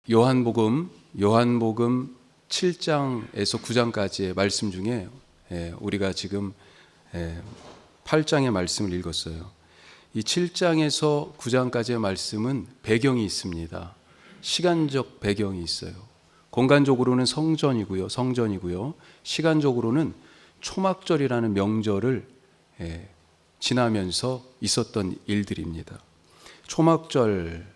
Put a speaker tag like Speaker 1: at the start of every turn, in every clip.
Speaker 1: 요한복음 7장에서 9장까지의 말씀 중에 우리가 지금 8장의 말씀을 읽었어요. 이 7장에서 9장까지의 말씀은 배경이 있습니다. 시간적 배경이 있어요. 공간적으로는 성전이고요. 시간적으로는 초막절이라는 명절을 지나면서 있었던 일들입니다. 초막절,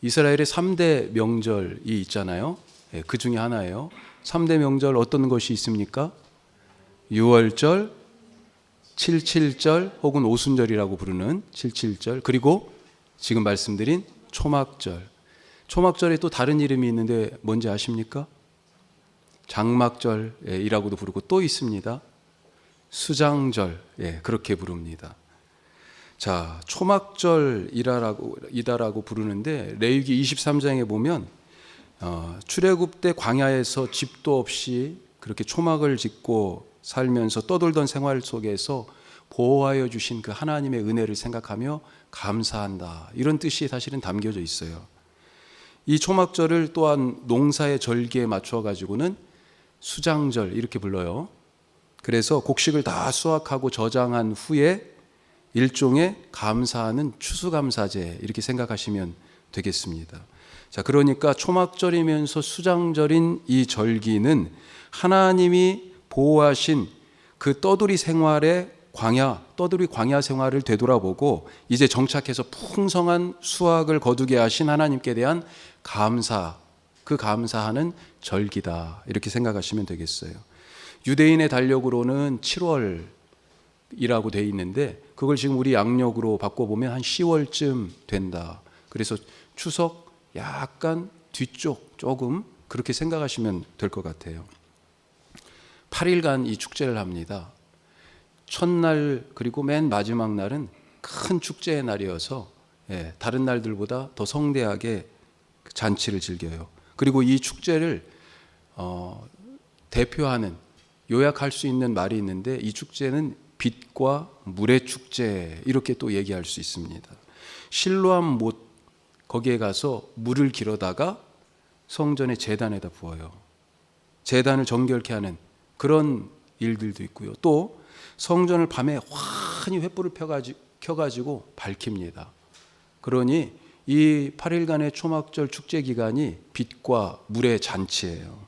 Speaker 1: 이스라엘의 3대 명절이 있잖아요. 그 중에 하나예요. 3대 명절 어떤 것이 있습니까? 유월절, 77절 혹은 오순절이라고 부르는 77절, 그리고 지금 말씀드린 초막절. 초막절에 또 다른 이름이 있는데 뭔지 아십니까? 장막절이라고도 부르고 또 있습니다. 수장절, 그렇게 부릅니다. 자, 초막절이다라고 부르는데 레위기 23장에 보면 출애굽 때 광야에서 집도 없이 그렇게 초막을 짓고 살면서 떠돌던 생활 속에서 보호하여 주신 그 하나님의 은혜를 생각하며 감사한다, 이런 뜻이 사실은 담겨져 있어요. 이 초막절을 또한 농사의 절기에 맞춰 가지고는 수장절 이렇게 불러요. 그래서 곡식을 다 수확하고 저장한 후에 일종의 감사하는 추수감사제, 이렇게 생각하시면 되겠습니다. 자, 그러니까 초막절이면서 수장절인 이 절기는 하나님이 보호하신 그 떠돌이 광야 생활을 되돌아보고 이제 정착해서 풍성한 수확을 거두게 하신 하나님께 대한 감사, 그 감사하는 절기다, 이렇게 생각하시면 되겠어요. 유대인의 달력으로는 7월이라고 되어 있는데 그걸 지금 우리 양력으로 바꿔보면 한 10월쯤 된다. 그래서 추석 약간 뒤쪽 조금 그렇게 생각하시면 될 것 같아요. 8일간 이 축제를 합니다. 첫날 그리고 맨 마지막 날은 큰 축제의 날이어서 다른 날들보다 더 성대하게 잔치를 즐겨요. 그리고 이 축제를 대표하는, 요약할 수 있는 말이 있는데 이 축제는 빛과 물의 축제, 이렇게 또 얘기할 수 있습니다. 실로암 못, 거기에 가서 물을 길어다가 성전의 제단에다 부어요. 제단을 정결케 하는 그런 일들도 있고요. 또 성전을 밤에 환히 횃불을 켜가지고 밝힙니다. 그러니 이 8일간의 초막절 축제 기간이 빛과 물의 잔치예요.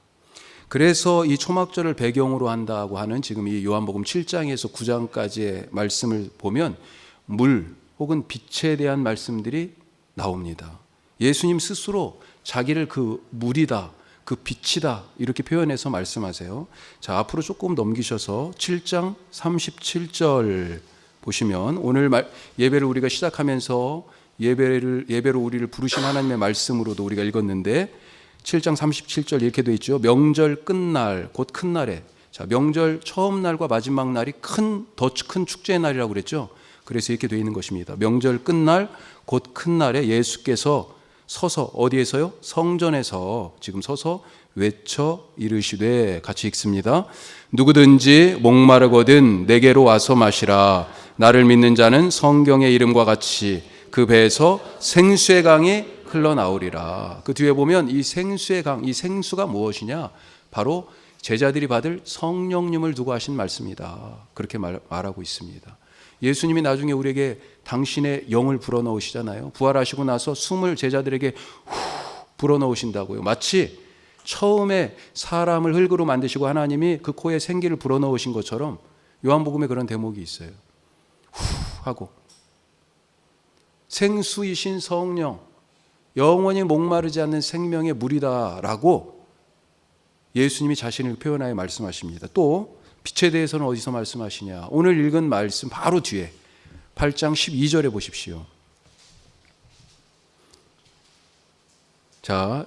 Speaker 1: 그래서 이 초막절을 배경으로 한다고 하는 지금 이 요한복음 7장에서 9장까지의 말씀을 보면 물 혹은 빛에 대한 말씀들이 나옵니다. 예수님 스스로 자기를 그 물이다, 그 빛이다, 이렇게 표현해서 말씀하세요. 자, 앞으로 조금 넘기셔서 7장 37절 보시면 오늘 예배를 우리가 시작하면서 예배로 우리를 부르신 하나님의 말씀으로도 우리가 읽었는데 7장 37절 이렇게 되어 있죠. 명절 끝날, 곧 큰 날에. 자, 명절 처음 날과 마지막 날이 더 큰 축제의 날이라고 그랬죠. 그래서 이렇게 되어 있는 것입니다. 명절 끝날, 곧 큰 날에 예수께서 서서, 어디에서요? 성전에서 지금 서서 외쳐 이르시되, 같이 읽습니다. 누구든지 목마르거든 내게로 와서 마시라. 나를 믿는 자는 성경의 이름과 같이 그 배에서 생수의 강이 흘러나오리라. 그 뒤에 보면 이 생수의 강, 이 생수가 무엇이냐? 바로 제자들이 받을 성령님을 두고 하신 말씀이다. 그렇게 말하고 있습니다. 예수님이 나중에 우리에게 당신의 영을 불어넣으시잖아요. 부활하시고 나서 숨을 제자들에게 불어넣으신다고요. 마치 처음에 사람을 흙으로 만드시고 하나님이 그 코에 생기를 불어넣으신 것처럼 요한복음에 그런 대목이 있어요. 하고 생수이신 성령, 영원히 목마르지 않는 생명의 물이다라고 예수님이 자신을 표현하여 말씀하십니다. 또 빛에 대해서는 어디서 말씀하시냐? 오늘 읽은 말씀 바로 뒤에 8장 12절에 보십시오. 자,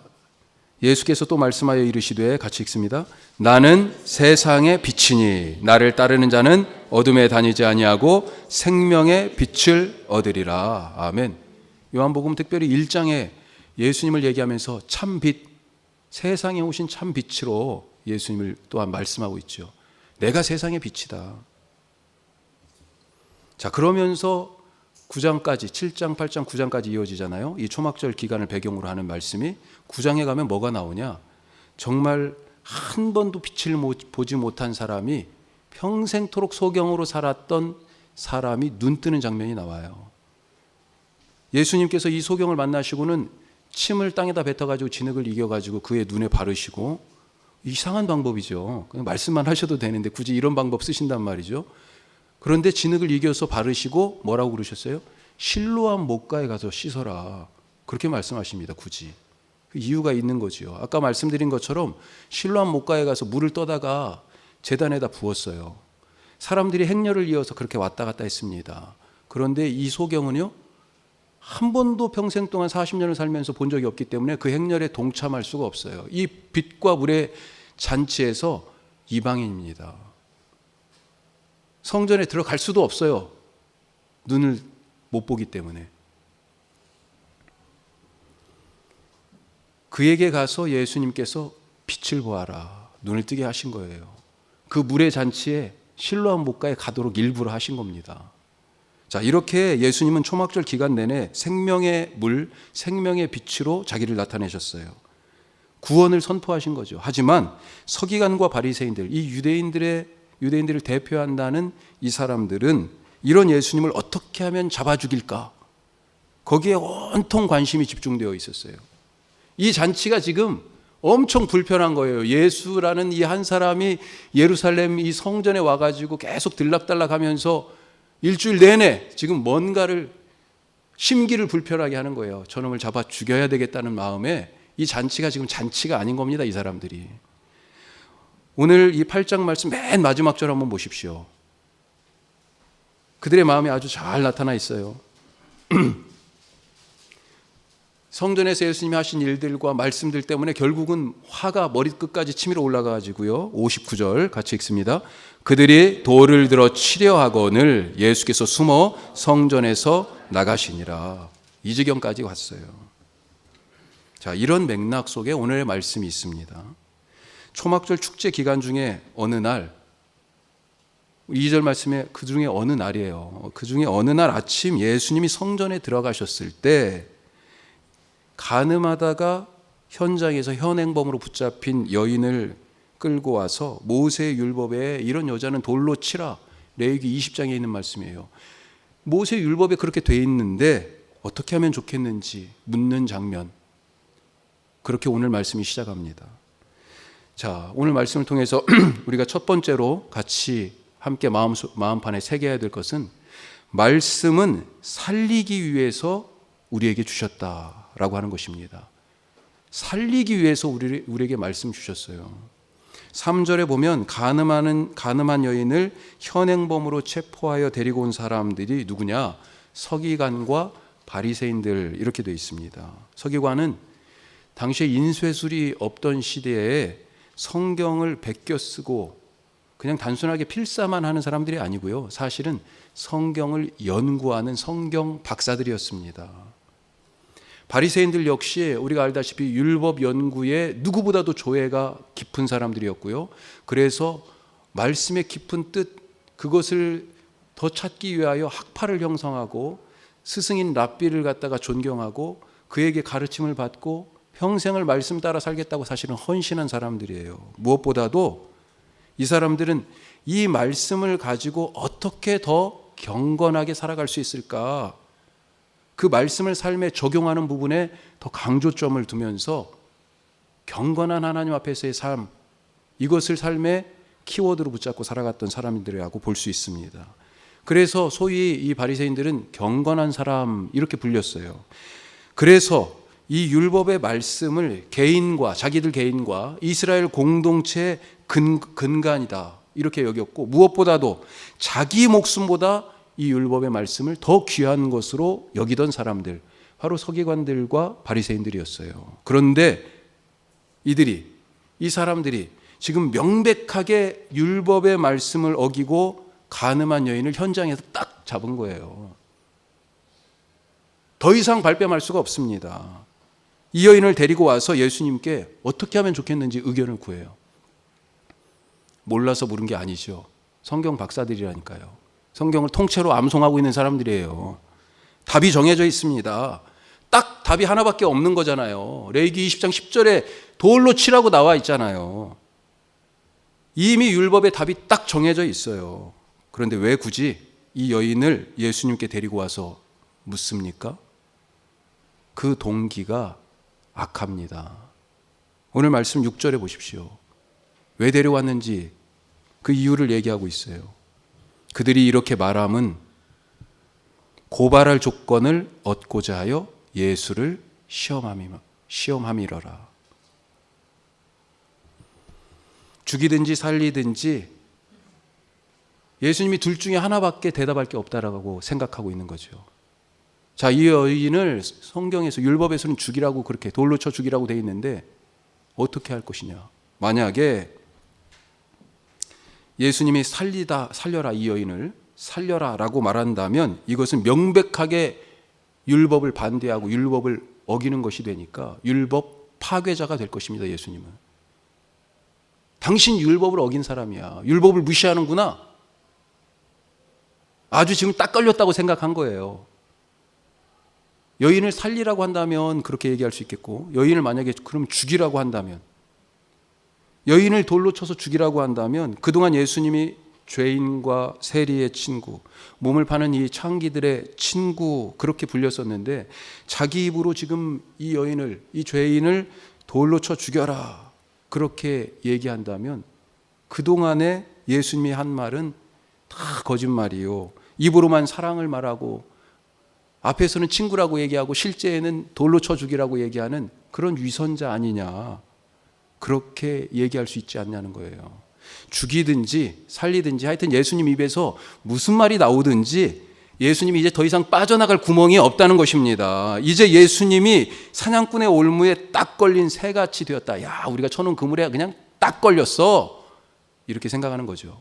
Speaker 1: 예수께서 또 말씀하여 이르시되, 같이 읽습니다. 나는 세상의 빛이니 나를 따르는 자는 어둠에 다니지 아니하고 생명의 빛을 얻으리라. 아멘. 요한복음 특별히 1장에 예수님을 얘기하면서 참빛, 세상에 오신 참빛으로 예수님을 또한 말씀하고 있죠. 내가 세상의 빛이다. 자, 그러면서 9장까지 7장, 8장, 9장까지 이어지잖아요. 이 초막절 기간을 배경으로 하는 말씀이 9장에 가면 뭐가 나오냐? 정말 한 번도 빛을 보지 못한 사람이 평생토록 소경으로 살았던 사람이 눈 뜨는 장면이 나와요. 예수님께서 이 소경을 만나시고는 침을 땅에다 뱉어가지고 진흙을 이겨가지고 그의 눈에 바르시고, 이상한 방법이죠. 그냥 말씀만 하셔도 되는데 굳이 이런 방법 쓰신단 말이죠. 그런데 진흙을 이겨서 바르시고 뭐라고 그러셨어요? 실로암 못가에 가서 씻어라. 그렇게 말씀하십니다. 굳이. 그 이유가 있는 거지요. 아까 말씀드린 것처럼 실로암 못가에 가서 물을 떠다가 제단에다 부었어요. 사람들이 행렬을 이어서 그렇게 왔다 갔다 했습니다. 그런데 이 소경은요, 한 번도 평생 동안 40년을 살면서 본 적이 없기 때문에 그 행렬에 동참할 수가 없어요. 이 빛과 물의 잔치에서 이방인입니다. 성전에 들어갈 수도 없어요. 눈을 못 보기 때문에. 그에게 가서 예수님께서 빛을 보아라, 눈을 뜨게 하신 거예요. 그 물의 잔치에 실로암 못가에 가도록 일부러 하신 겁니다. 자, 이렇게 예수님은 초막절 기간 내내 생명의 물, 생명의 빛으로 자기를 나타내셨어요. 구원을 선포하신 거죠. 하지만 서기관과 바리새인들, 이 유대인들을 대표한다는 이 사람들은 이런 예수님을 어떻게 하면 잡아 죽일까? 거기에 온통 관심이 집중되어 있었어요. 이 잔치가 지금 엄청 불편한 거예요. 예수라는 이 한 사람이 예루살렘 이 성전에 와가지고 계속 들락달락 하면서 일주일 내내 지금 뭔가를, 심기를 불편하게 하는 거예요. 저놈을 잡아 죽여야 되겠다는 마음에 이 잔치가 지금 잔치가 아닌 겁니다. 이 사람들이. 오늘 이 8장 말씀 맨 마지막 절 한번 보십시오. 그들의 마음이 아주 잘 나타나 있어요. 성전에서 예수님이 하신 일들과 말씀들 때문에 결국은 화가 머리끝까지 치밀어 올라가지고요. 59절 같이 읽습니다. 그들이 돌을 들어 치려 하거늘 예수께서 숨어 성전에서 나가시니라. 이 지경까지 왔어요. 자, 이런 맥락 속에 오늘의 말씀이 있습니다. 초막절 축제 기간 중에 어느 날, 2절 말씀에 그 중에 어느 날이에요. 그 중에 어느 날 아침 예수님이 성전에 들어가셨을 때 간음하다가 현장에서 현행범으로 붙잡힌 여인을 끌고 와서 모세의 율법에 이런 여자는 돌로 치라, 레위기 20장에 있는 말씀이에요. 모세의 율법에 그렇게 돼 있는데 어떻게 하면 좋겠는지 묻는 장면, 그렇게 오늘 말씀이 시작합니다. 자, 오늘 말씀을 통해서 우리가 첫 번째로 같이 함께 마음판에 새겨야 될 것은, 말씀은 살리기 위해서 우리에게 주셨다라고 하는 것입니다. 살리기 위해서 우리에게 말씀 주셨어요. 3절에 보면 간음한 여인을 현행범으로 체포하여 데리고 온 사람들이 누구냐? 서기관과 바리새인들, 이렇게 되어 있습니다. 서기관은 당시에 인쇄술이 없던 시대에 성경을 베껴 쓰고 그냥 단순하게 필사만 하는 사람들이 아니고요. 사실은 성경을 연구하는 성경 박사들이었습니다. 바리새인들 역시 우리가 알다시피 율법 연구에 누구보다도 조예가 깊은 사람들이었고요. 그래서 말씀의 깊은 뜻, 그것을 더 찾기 위하여 학파를 형성하고 스승인 랍비를 갖다가 존경하고 그에게 가르침을 받고 평생을 말씀 따라 살겠다고 사실은 헌신한 사람들이에요. 무엇보다도 이 사람들은 이 말씀을 가지고 어떻게 더 경건하게 살아갈 수 있을까, 그 말씀을 삶에 적용하는 부분에 더 강조점을 두면서 경건한 하나님 앞에서의 삶, 이것을 삶의 키워드로 붙잡고 살아갔던 사람들이라고 볼 수 있습니다. 그래서 소위 이 바리새인들은 경건한 사람, 이렇게 불렸어요. 그래서 이 율법의 말씀을 자기들 개인과 이스라엘 공동체의 근간이다, 이렇게 여겼고, 무엇보다도 자기 목숨보다 이 율법의 말씀을 더 귀한 것으로 여기던 사람들, 바로 서기관들과 바리새인들이었어요. 그런데 이 사람들이 지금 명백하게 율법의 말씀을 어기고 간음한 여인을 현장에서 딱 잡은 거예요. 더 이상 발뺌할 수가 없습니다. 이 여인을 데리고 와서 예수님께 어떻게 하면 좋겠는지 의견을 구해요. 몰라서 물은 게 아니죠. 성경 박사들이라니까요. 성경을 통째로 암송하고 있는 사람들이에요. 답이 정해져 있습니다. 딱 답이 하나밖에 없는 거잖아요. 레위기 20장 10절에 돌로 치라고 나와 있잖아요. 이미 율법의 답이 딱 정해져 있어요. 그런데 왜 굳이 이 여인을 예수님께 데리고 와서 묻습니까? 그 동기가 악합니다. 오늘 말씀 6절에 보십시오. 왜 데려왔는지 그 이유를 얘기하고 있어요. 그들이 이렇게 말함은 고발할 조건을 얻고자 하여 예수를 시험함이러라. 죽이든지 살리든지 예수님이 둘 중에 하나밖에 대답할 게 없다라고 생각하고 있는 거죠. 자, 이 여인을 성경에서 율법에서는 죽이라고 그렇게 돌로 쳐 죽이라고 돼 있는데 어떻게 할 것이냐. 만약에 예수님이 살려라, 이 여인을 살려라 라고 말한다면 이것은 명백하게 율법을 반대하고 율법을 어기는 것이 되니까 율법 파괴자가 될 것입니다. 예수님은. 당신 율법을 어긴 사람이야. 율법을 무시하는구나. 아주 지금 딱 걸렸다고 생각한 거예요. 여인을 살리라고 한다면 그렇게 얘기할 수 있겠고, 여인을 만약에 그럼 죽이라고 한다면, 여인을 돌로 쳐서 죽이라고 한다면 그동안 예수님이 죄인과 세리의 친구, 몸을 파는 이 창기들의 친구 그렇게 불렸었는데 자기 입으로 지금 이 여인을, 이 죄인을 돌로 쳐 죽여라 그렇게 얘기한다면 그동안에 예수님이 한 말은 다 거짓말이요. 입으로만 사랑을 말하고 앞에서는 친구라고 얘기하고 실제에는 돌로 쳐 죽이라고 얘기하는 그런 위선자 아니냐, 그렇게 얘기할 수 있지 않냐는 거예요. 죽이든지 살리든지 하여튼 예수님 입에서 무슨 말이 나오든지 예수님이 이제 더 이상 빠져나갈 구멍이 없다는 것입니다. 이제 예수님이 사냥꾼의 올무에 딱 걸린 새같이 되었다. 야, 우리가 쳐놓은 그물에 그냥 딱 걸렸어. 이렇게 생각하는 거죠.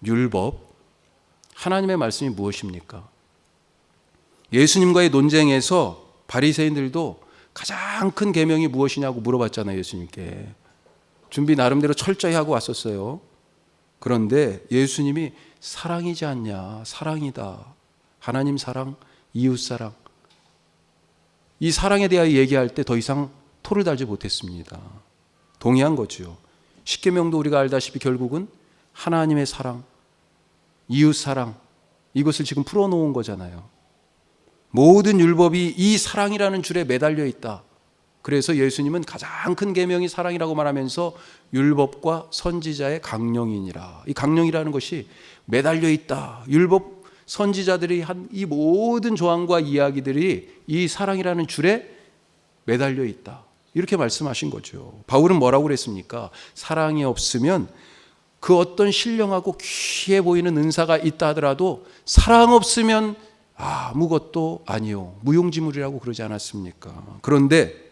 Speaker 1: 율법, 하나님의 말씀이 무엇입니까? 예수님과의 논쟁에서 바리새인들도 가장 큰 계명이 무엇이냐고 물어봤잖아요. 예수님께. 준비 나름대로 철저히 하고 왔었어요. 그런데 예수님이 사랑이지 않냐, 사랑이다. 하나님 사랑, 이웃 사랑. 이 사랑에 대하여 얘기할 때 더 이상 토를 달지 못했습니다. 동의한 거죠. 십계명도 우리가 알다시피 결국은 하나님의 사랑, 이웃 사랑, 이것을 지금 풀어놓은 거잖아요. 모든 율법이 이 사랑이라는 줄에 매달려 있다. 그래서 예수님은 가장 큰 계명이 사랑이라고 말하면서 율법과 선지자의 강령이니라. 이 강령이라는 것이 매달려 있다. 율법 선지자들이 한 이 모든 조항과 이야기들이 이 사랑이라는 줄에 매달려 있다. 이렇게 말씀하신 거죠. 바울은 뭐라고 그랬습니까? 사랑이 없으면 그 어떤 신령하고 귀해 보이는 은사가 있다 하더라도 사랑 없으면 아무것도 아니요, 무용지물이라고 그러지 않았습니까? 그런데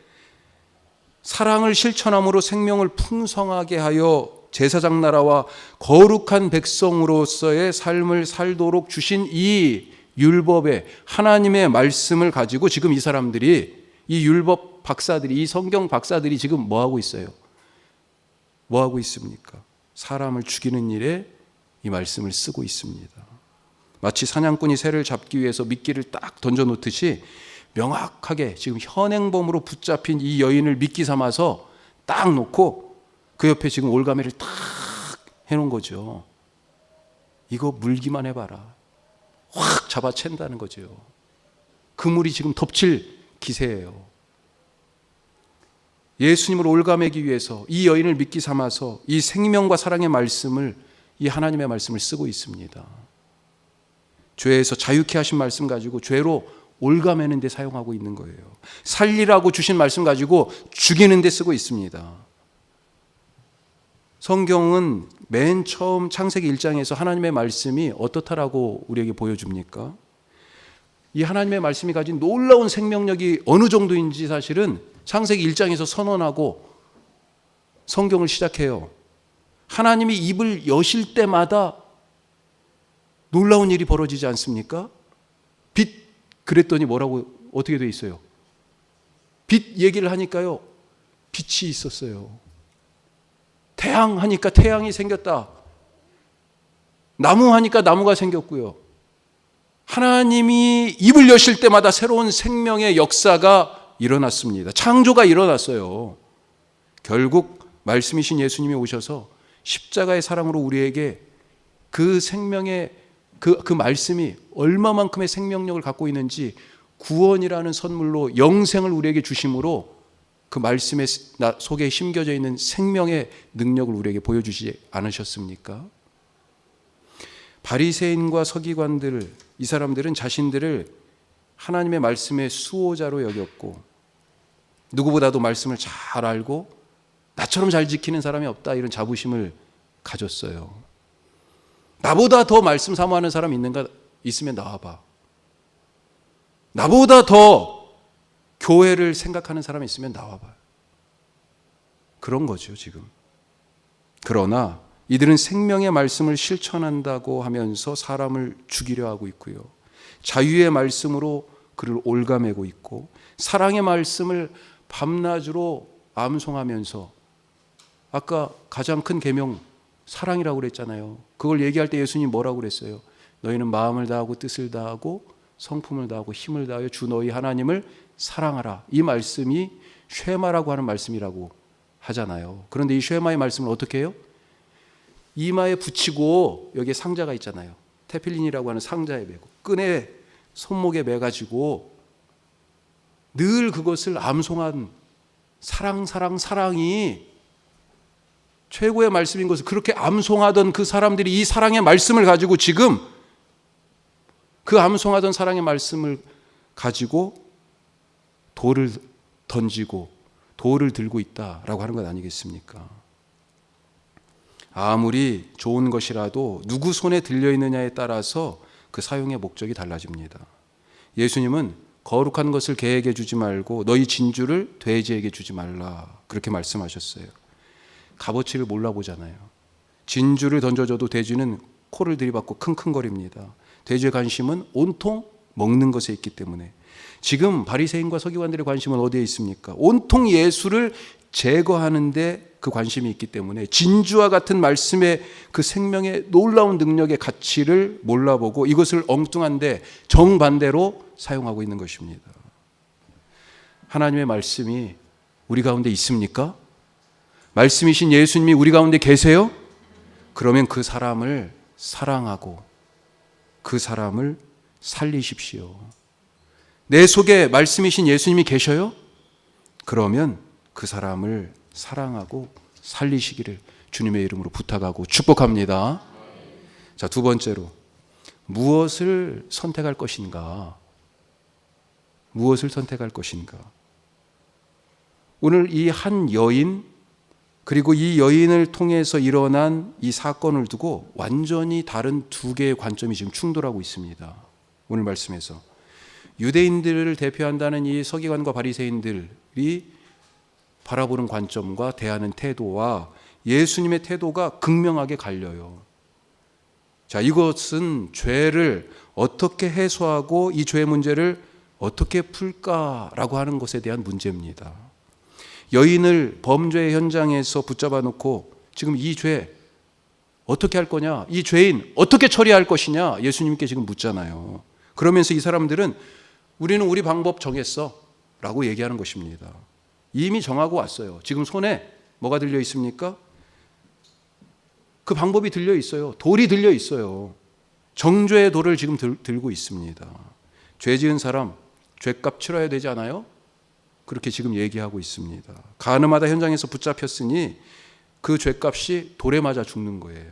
Speaker 1: 사랑을 실천함으로 생명을 풍성하게 하여 제사장 나라와 거룩한 백성으로서의 삶을 살도록 주신 이 율법의 하나님의 말씀을 가지고 지금 이 사람들이, 이 율법 박사들이, 이 성경 박사들이 지금 뭐 하고 있어요? 뭐 하고 있습니까? 사람을 죽이는 일에 이 말씀을 쓰고 있습니다. 마치 사냥꾼이 새를 잡기 위해서 미끼를 딱 던져놓듯이 명확하게 지금 현행범으로 붙잡힌 이 여인을 미끼 삼아서 딱 놓고 그 옆에 지금 올가매를 딱 해놓은 거죠. 이거 물기만 해봐라. 확 잡아챈다는 거죠. 그물이 지금 덮칠 기세예요. 예수님을 올가매기 위해서 이 여인을 미끼 삼아서 이 생명과 사랑의 말씀을, 이 하나님의 말씀을 쓰고 있습니다. 죄에서 자유케 하신 말씀 가지고 죄로 올가매는 데 사용하고 있는 거예요. 살리라고 주신 말씀 가지고 죽이는 데 쓰고 있습니다. 성경은 맨 처음 창세기 1장에서 하나님의 말씀이 어떻다라고 우리에게 보여줍니까? 이 하나님의 말씀이 가진 놀라운 생명력이 어느 정도인지 사실은 창세기 1장에서 선언하고 성경을 시작해요. 하나님이 입을 여실 때마다 놀라운 일이 벌어지지 않습니까? 빛 그랬더니 뭐라고 어떻게 돼 있어요? 빛 얘기를 하니까요, 빛이 있었어요. 태양 하니까 태양이 생겼다. 나무 하니까 나무가 생겼고요. 하나님이 입을 여실 때마다 새로운 생명의 역사가 일어났습니다. 창조가 일어났어요. 결국 말씀이신 예수님이 오셔서 십자가의 사랑으로 우리에게 그 생명의 그 말씀이 얼마만큼의 생명력을 갖고 있는지 구원이라는 선물로 영생을 우리에게 주심으로 그 말씀에 속에 심겨져 있는 생명의 능력을 우리에게 보여주지 않으셨습니까? 바리새인과 서기관들, 이 사람들은 자신들을 하나님의 말씀의 수호자로 여겼고 누구보다도 말씀을 잘 알고 나처럼 잘 지키는 사람이 없다, 이런 자부심을 가졌어요. 나보다 더 말씀 사모하는 사람 있으면 나와봐. 나보다 더 교회를 생각하는 사람이 있으면 나와봐. 그런 거죠 지금. 그러나 이들은 생명의 말씀을 실천한다고 하면서 사람을 죽이려 하고 있고요, 자유의 말씀으로 그를 올가매고 있고, 사랑의 말씀을 밤낮으로 암송하면서, 아까 가장 큰 계명 사랑이라고 그랬잖아요. 그걸 얘기할 때 예수님 뭐라고 그랬어요? 너희는 마음을 다하고 뜻을 다하고 성품을 다하고 힘을 다하여 주 너희 하나님을 사랑하라. 이 말씀이 쉐마라고 하는 말씀이라고 하잖아요. 그런데 이 쉐마의 말씀을 어떻게 해요? 이마에 붙이고, 여기에 상자가 있잖아요. 테필린이라고 하는 상자에 메고 끈에 손목에 매가지고 늘 그것을 암송한 사랑이 최고의 말씀인 것을 그렇게 암송하던 그 사람들이 이 사랑의 말씀을 가지고 지금 그 암송하던 사랑의 말씀을 가지고 돌을 던지고 돌을 들고 있다라고 하는 것 아니겠습니까? 아무리 좋은 것이라도 누구 손에 들려있느냐에 따라서 그 사용의 목적이 달라집니다. 예수님은 거룩한 것을 개에게 주지 말고 너희 진주를 돼지에게 주지 말라, 그렇게 말씀하셨어요. 값어치를 몰라보잖아요. 진주를 던져줘도 돼지는 코를 들이받고 킁킁거립니다. 돼지의 관심은 온통 먹는 것에 있기 때문에. 지금 바리새인과 서기관들의 관심은 어디에 있습니까? 온통 예수를 제거하는 데 그 관심이 있기 때문에 진주와 같은 말씀의 그 생명의 놀라운 능력의 가치를 몰라보고 이것을 엉뚱한데 정반대로 사용하고 있는 것입니다. 하나님의 말씀이 우리 가운데 있습니까? 말씀이신 예수님이 우리 가운데 계세요? 그러면 그 사람을 사랑하고 그 사람을 살리십시오. 내 속에 말씀이신 예수님이 계셔요? 그러면 그 사람을 사랑하고 살리시기를 주님의 이름으로 부탁하고 축복합니다. 자, 두 번째로 무엇을 선택할 것인가? 무엇을 선택할 것인가? 오늘 이 한 여인, 그리고 이 여인을 통해서 일어난 이 사건을 두고 완전히 다른 두 개의 관점이 지금 충돌하고 있습니다. 오늘 말씀에서 유대인들을 대표한다는 이 서기관과 바리새인들이 바라보는 관점과 대하는 태도와 예수님의 태도가 극명하게 갈려요. 자, 이것은 죄를 어떻게 해소하고 이 죄의 문제를 어떻게 풀까라고 하는 것에 대한 문제입니다. 여인을 범죄의 현장에서 붙잡아 놓고 지금 이 죄 어떻게 할 거냐, 이 죄인 어떻게 처리할 것이냐 예수님께 지금 묻잖아요. 그러면서 이 사람들은 우리는 우리 방법 정했어 라고 얘기하는 것입니다. 이미 정하고 왔어요. 지금 손에 뭐가 들려 있습니까? 그 방법이 들려 있어요. 돌이 들려 있어요. 정죄의 돌을 지금 들고 있습니다. 죄 지은 사람 죄값 치러야 되지 않아요? 그렇게 지금 얘기하고 있습니다. 가늠하다 현장에서 붙잡혔으니 그 죄값이 돌에 맞아 죽는 거예요.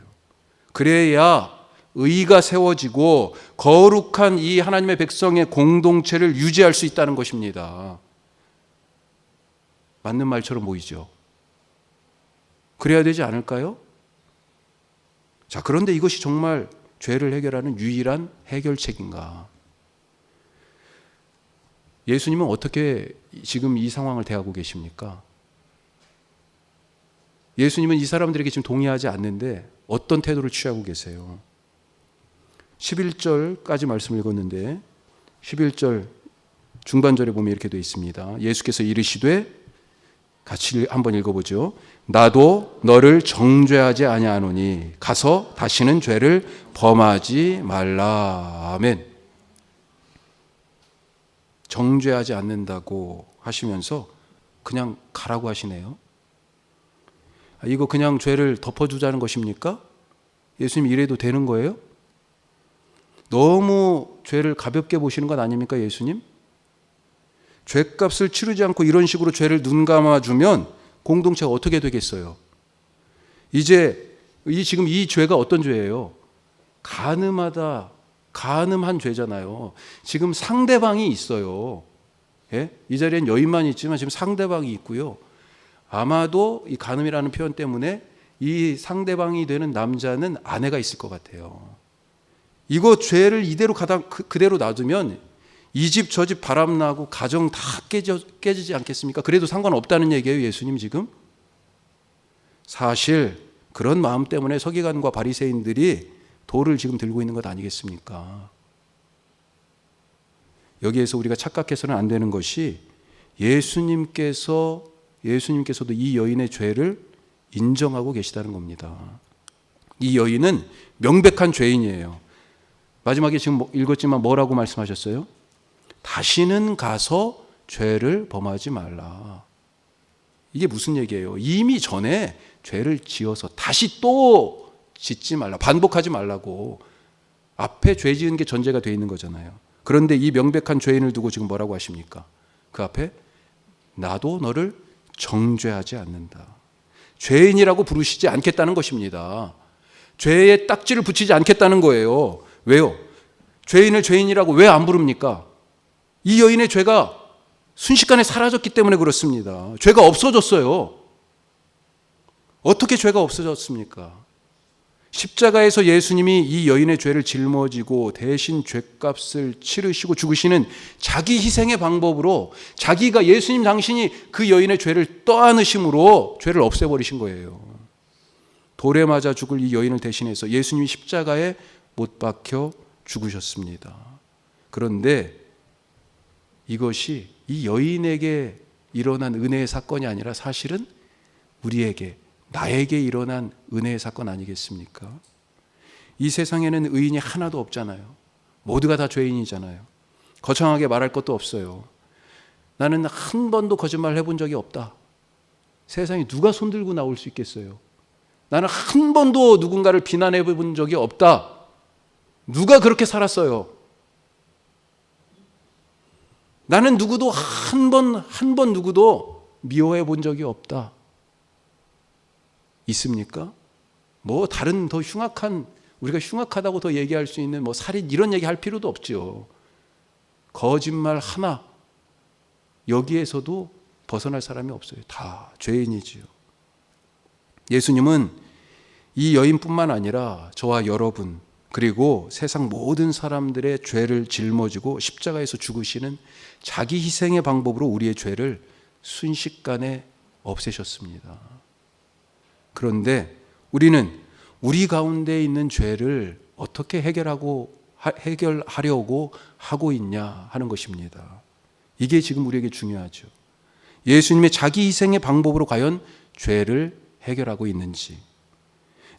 Speaker 1: 그래야 의가 세워지고 거룩한 이 하나님의 백성의 공동체를 유지할 수 있다는 것입니다. 맞는 말처럼 보이죠? 그래야 되지 않을까요? 자, 그런데 이것이 정말 죄를 해결하는 유일한 해결책인가? 예수님은 어떻게 지금 이 상황을 대하고 계십니까? 예수님은 이 사람들에게 지금 동의하지 않는데 어떤 태도를 취하고 계세요? 11절까지 말씀을 읽었는데 11절 중반절에 보면 이렇게 되어 있습니다. 예수께서 이르시되, 같이 한번 읽어보죠. 나도 너를 정죄하지 아니하노니 가서 다시는 죄를 범하지 말라. 아멘. 정죄하지 않는다고 하시면서 그냥 가라고 하시네요. 이거 그냥 죄를 덮어주자는 것입니까? 예수님 이래도 되는 거예요? 너무 죄를 가볍게 보시는 것 아닙니까, 예수님? 죄값을 치르지 않고 이런 식으로 죄를 눈 감아주면 공동체가 어떻게 되겠어요? 이제 지금 이 죄가 어떤 죄예요? 가늠한 죄잖아요. 지금 상대방이 있어요. 예? 이 자리엔 여인만 있지만 지금 상대방이 있고요. 아마도 이 간음이라는 표현 때문에 이 상대방이 되는 남자는 아내가 있을 것 같아요. 이거 죄를 이대로 그대로 놔두면 이 집 저 집 바람나고 가정 다 깨지지 않겠습니까? 그래도 상관없다는 얘기예요, 예수님 지금? 사실 그런 마음 때문에 서기관과 바리새인들이 돌을 지금 들고 있는 것 아니겠습니까? 여기에서 우리가 착각해서는 안 되는 것이 예수님께서도 이 여인의 죄를 인정하고 계시다는 겁니다. 이 여인은 명백한 죄인이에요. 마지막에 지금 읽었지만 뭐라고 말씀하셨어요? 다시는 가서 죄를 범하지 말라. 이게 무슨 얘기예요? 이미 전에 죄를 지어서 다시 또 짓지 말라, 반복하지 말라고 앞에 죄 지은 게 전제가 되어 있는 거잖아요. 그런데 이 명백한 죄인을 두고 지금 뭐라고 하십니까? 그 앞에 나도 너를 정죄하지 않는다. 죄인이라고 부르시지 않겠다는 것입니다. 죄에 딱지를 붙이지 않겠다는 거예요. 왜요? 죄인을 죄인이라고 왜 안 부릅니까? 이 여인의 죄가 순식간에 사라졌기 때문에 그렇습니다. 죄가 없어졌어요. 어떻게 죄가 없어졌습니까? 십자가에서 예수님이 이 여인의 죄를 짊어지고 대신 죄값을 치르시고 죽으시는 자기 희생의 방법으로 자기가 예수님 당신이 그 여인의 죄를 떠안으심으로 죄를 없애버리신 거예요. 돌에 맞아 죽을 이 여인을 대신해서 예수님이 십자가에 못 박혀 죽으셨습니다. 그런데 이것이 이 여인에게 일어난 은혜의 사건이 아니라 사실은 우리에게, 나에게 일어난 은혜의 사건 아니겠습니까? 이 세상에는 의인이 하나도 없잖아요. 모두가 다 죄인이잖아요. 거창하게 말할 것도 없어요. 나는 한 번도 거짓말을 해본 적이 없다. 세상에 누가 손들고 나올 수 있겠어요? 나는 한 번도 누군가를 비난해 본 적이 없다. 누가 그렇게 살았어요? 나는 누구도 한 번 누구도 미워해 본 적이 없다. 있습니까? 뭐 다른 더 흉악한, 우리가 흉악하다고 더 얘기할 수 있는 뭐 살인 이런 얘기 할 필요도 없죠. 거짓말 하나 여기에서도 벗어날 사람이 없어요. 다 죄인이지요. 예수님은 이 여인뿐만 아니라 저와 여러분 그리고 세상 모든 사람들의 죄를 짊어지고 십자가에서 죽으시는 자기 희생의 방법으로 우리의 죄를 순식간에 없애셨습니다. 그런데 우리는 우리 가운데 있는 죄를 어떻게 해결하려고 하고 있냐 하는 것입니다. 이게 지금 우리에게 중요하죠. 예수님의 자기 희생의 방법으로 과연 죄를 해결하고 있는지,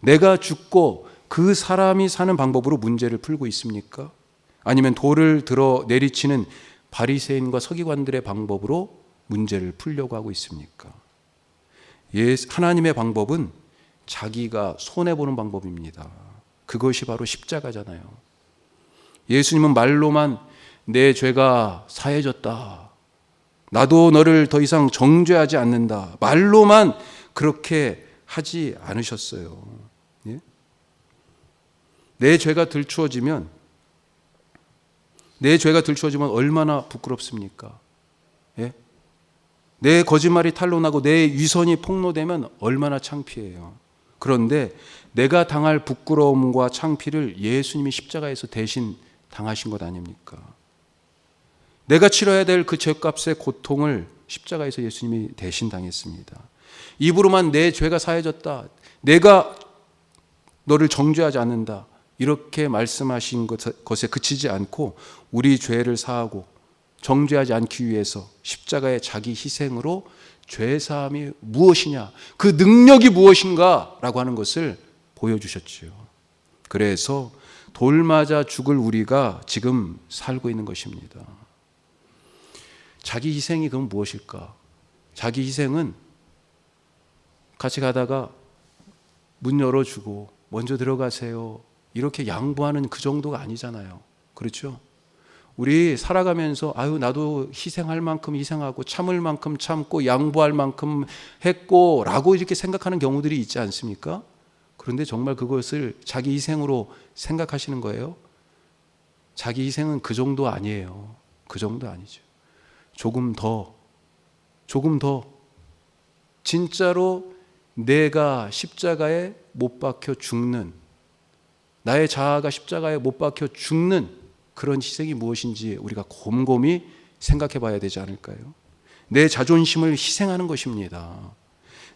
Speaker 1: 내가 죽고 그 사람이 사는 방법으로 문제를 풀고 있습니까? 아니면 돌을 들어 내리치는 바리새인과 서기관들의 방법으로 문제를 풀려고 하고 있습니까? 하나님의 방법은 자기가 손해보는 방법입니다. 그것이 바로 십자가잖아요. 예수님은 말로만 내 죄가 사해졌다, 나도 너를 더 이상 정죄하지 않는다, 말로만 그렇게 하지 않으셨어요. 예? 내 죄가 들추어지면 얼마나 부끄럽습니까? 예? 내 거짓말이 탄로나고 내 위선이 폭로되면 얼마나 창피해요. 그런데 내가 당할 부끄러움과 창피를 예수님이 십자가에서 대신 당하신 것 아닙니까? 내가 치러야 될 그 죄값의 고통을 십자가에서 예수님이 대신 당했습니다. 입으로만 내 죄가 사해졌다, 내가 너를 정죄하지 않는다, 이렇게 말씀하신 것에 그치지 않고 우리 죄를 사하고 정죄하지 않기 위해서 십자가의 자기 희생으로 죄사함이 무엇이냐, 그 능력이 무엇인가라고 하는 것을 보여주셨지요. 그래서 돌 맞아 죽을 우리가 지금 살고 있는 것입니다. 자기 희생이 그럼 무엇일까? 자기 희생은 같이 가다가 문 열어주고 먼저 들어가세요, 이렇게 양보하는 그 정도가 아니잖아요. 그렇죠? 우리 살아가면서 나도 희생할 만큼 희생하고 참을 만큼 참고 양보할 만큼 했고 라고 이렇게 생각하는 경우들이 있지 않습니까? 그런데 정말 그것을 자기 희생으로 생각하시는 거예요? 자기 희생은 그 정도 아니에요. 그 정도 아니죠. 조금 더 진짜로 내가 십자가에 못 박혀 죽는, 나의 자아가 십자가에 못 박혀 죽는 그런 희생이 무엇인지 우리가 곰곰이 생각해 봐야 되지 않을까요? 내 자존심을 희생하는 것입니다.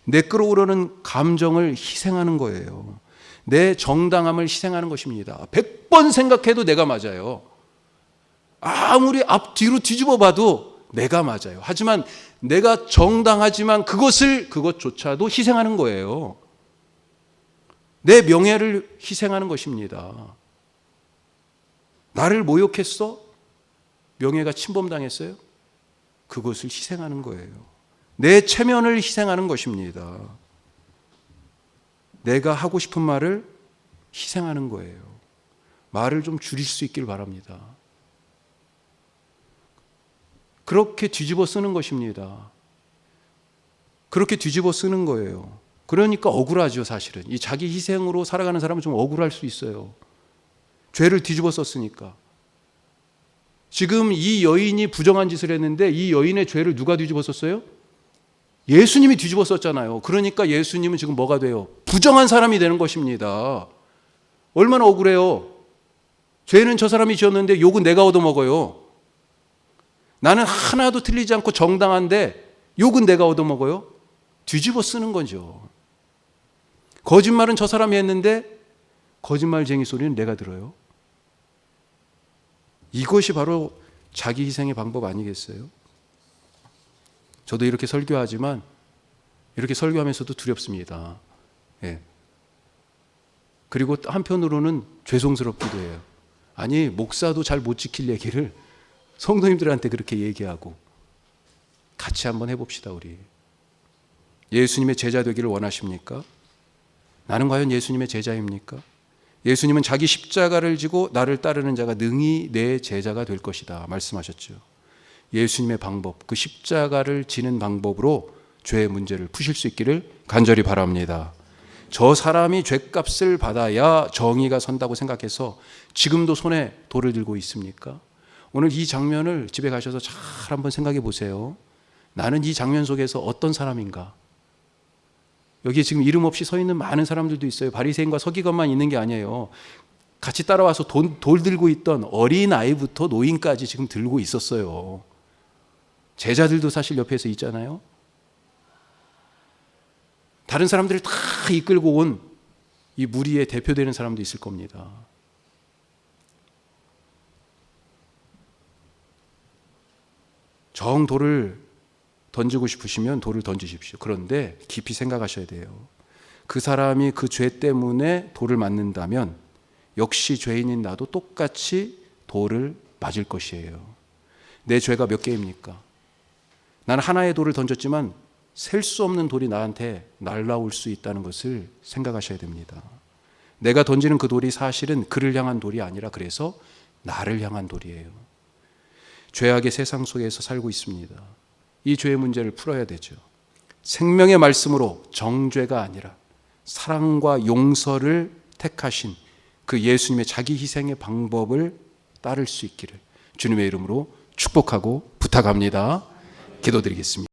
Speaker 1: 내 끌어오르는 감정을 희생하는 거예요. 내 정당함을 희생하는 것입니다. 100번 생각해도 내가 맞아요. 아무리 앞뒤로 뒤집어 봐도 내가 맞아요. 하지만 내가 정당하지만 그것조차도 희생하는 거예요. 내 명예를 희생하는 것입니다. 나를 모욕했어? 명예가 침범당했어요? 그것을 희생하는 거예요. 내 체면을 희생하는 것입니다. 내가 하고 싶은 말을 희생하는 거예요. 말을 좀 줄일 수 있길 바랍니다. 그렇게 뒤집어 쓰는 것입니다. 그렇게 뒤집어 쓰는 거예요. 그러니까 억울하죠, 사실은. 이 자기 희생으로 살아가는 사람은 좀 억울할 수 있어요. 죄를 뒤집어 썼으니까. 지금 이 여인이 부정한 짓을 했는데 이 여인의 죄를 누가 뒤집어 썼어요? 예수님이 뒤집어 썼잖아요. 그러니까 예수님은 지금 뭐가 돼요? 부정한 사람이 되는 것입니다. 얼마나 억울해요. 죄는 저 사람이 지었는데 욕은 내가 얻어먹어요. 나는 하나도 틀리지 않고 정당한데 욕은 내가 얻어먹어요. 뒤집어 쓰는 거죠. 거짓말은 저 사람이 했는데 거짓말쟁이 소리는 내가 들어요. 이것이 바로 자기 희생의 방법 아니겠어요? 저도 이렇게 설교하지만 이렇게 설교하면서도 두렵습니다. 예. 그리고 한편으로는 죄송스럽기도 해요. 아니, 목사도 잘 못 지킬 얘기를 성도님들한테 그렇게 얘기하고. 같이 한번 해봅시다, 우리. 예수님의 제자 되기를 원하십니까? 나는 과연 예수님의 제자입니까? 예수님은 자기 십자가를 지고 나를 따르는 자가 능히 내 제자가 될 것이다 말씀하셨죠. 예수님의 방법, 그 십자가를 지는 방법으로 죄의 문제를 푸실 수 있기를 간절히 바랍니다. 저 사람이 죄값을 받아야 정의가 선다고 생각해서 지금도 손에 돌을 들고 있습니까? 오늘 이 장면을 집에 가셔서 잘 한번 생각해 보세요. 나는 이 장면 속에서 어떤 사람인가? 여기 지금 이름 없이 서 있는 많은 사람들도 있어요. 바리새인과 서기관만 있는 게 아니에요. 같이 따라와서 돌 들고 있던 어린아이부터 노인까지 지금 들고 있었어요. 제자들도 사실 옆에서 있잖아요. 다른 사람들을 다 이끌고 온 이 무리의 대표되는 사람도 있을 겁니다. 정 돌을 던지고 싶으시면 돌을 던지십시오. 그런데 깊이 생각하셔야 돼요. 그 사람이 그 죄 때문에 돌을 맞는다면 역시 죄인인 나도 똑같이 돌을 맞을 것이에요. 내 죄가 몇 개입니까? 나는 하나의 돌을 던졌지만 셀 수 없는 돌이 나한테 날라올 수 있다는 것을 생각하셔야 됩니다. 내가 던지는 그 돌이 사실은 그를 향한 돌이 아니라 그래서 나를 향한 돌이에요. 죄악의 세상 속에서 살고 있습니다. 이 죄의 문제를 풀어야 되죠. 생명의 말씀으로 정죄가 아니라 사랑과 용서를 택하신 그 예수님의 자기 희생의 방법을 따를 수 있기를 주님의 이름으로 축복하고 부탁합니다. 기도드리겠습니다.